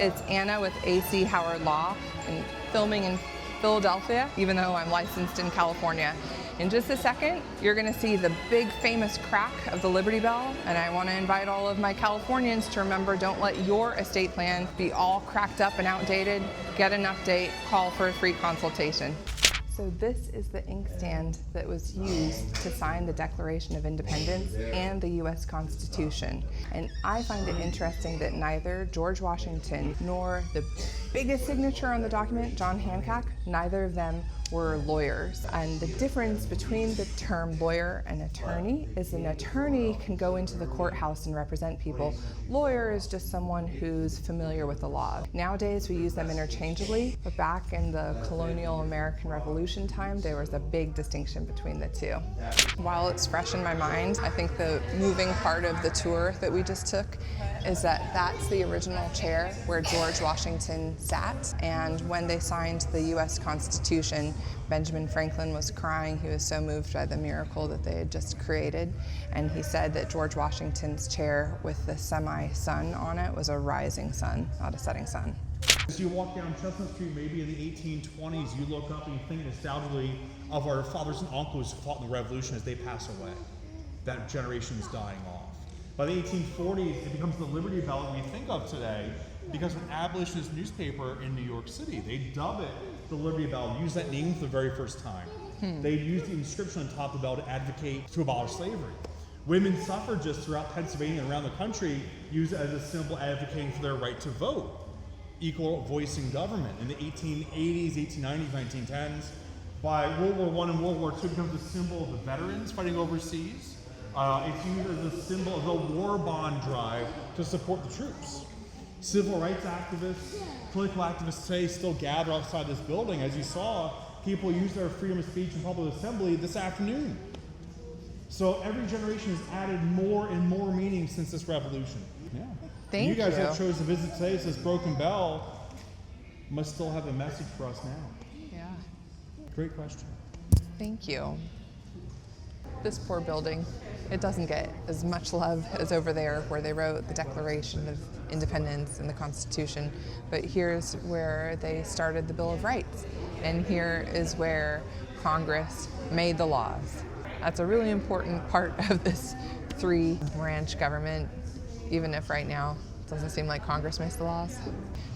It's Anna with AC Howard Law and filming in Philadelphia, even though I'm licensed in California. In just a second, you're going to see the big famous crack of the Liberty Bell, and I want to invite all of my Californians to remember, don't let your estate plan be all cracked up and outdated. Get an update, call for a free consultation. So this is the inkstand that was used to sign the Declaration of Independence and the U.S. Constitution. And I find it interesting that neither George Washington nor the biggest signature on the document, John Hancock, neither of them were lawyers. And the difference between the term lawyer and attorney is an attorney can go into the courthouse and represent people. Lawyer is just someone who's familiar with the law. Nowadays we use them interchangeably, but back in the colonial American Revolution time, there was a big distinction between the two. While it's fresh in my mind, I think the moving part of the tour that we just took is that that's the original chair where George Washington sat. And when they signed the U.S. Constitution, Benjamin Franklin was crying. He was so moved by the miracle that they had just created. And he said that George Washington's chair with the semi-sun on it was a rising sun, not a setting sun. As you walk down Chestnut Street, maybe in the 1820s, you look up and you think nostalgically of our fathers and uncles who fought in the Revolution as they pass away. That generation is dying off. By the 1840s, it becomes the Liberty Bell that we think of today because of an abolitionist newspaper in New York City. They dub it the Liberty Bell, use that name for the very first time. They use the inscription on top of the bell to advocate to abolish slavery. Women suffragists throughout Pennsylvania and around the country use it as a symbol advocating for their right to vote. Equal voice in government. In the 1880s, 1890s, 1910s, by World War I and World War II, it becomes a symbol of the veterans fighting overseas. It's used as a symbol of the war bond drive to support the troops. Civil rights activists, political activists today still gather outside this building. As you saw, people use their freedom of speech and public assembly this afternoon. So every generation has added more and more meaning since this revolution. Yeah. Thank you. You guys that chose to visit today, this broken bell must still have a message for us now. Yeah. Great question. Thank you. This poor building, it doesn't get as much love as over there where they wrote the Declaration of Independence and the Constitution, but here's where they started the Bill of Rights, and here is where Congress made the laws. That's a really important part of this three-branch government, even if right now it doesn't seem like Congress makes the laws.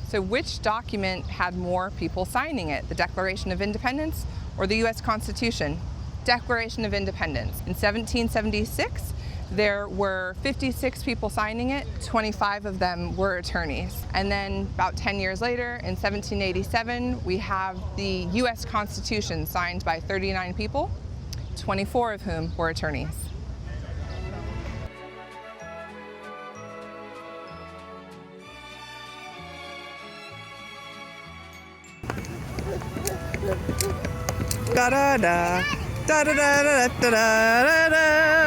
So which document had more people signing it, the Declaration of Independence or the U.S. Constitution? Declaration of Independence. In 1776, there were 56 people signing it, 25 of them were attorneys. And then about 10 years later, in 1787, we have the U.S. Constitution signed by 39 people, 24 of whom were attorneys. Da da da da da da da da da da.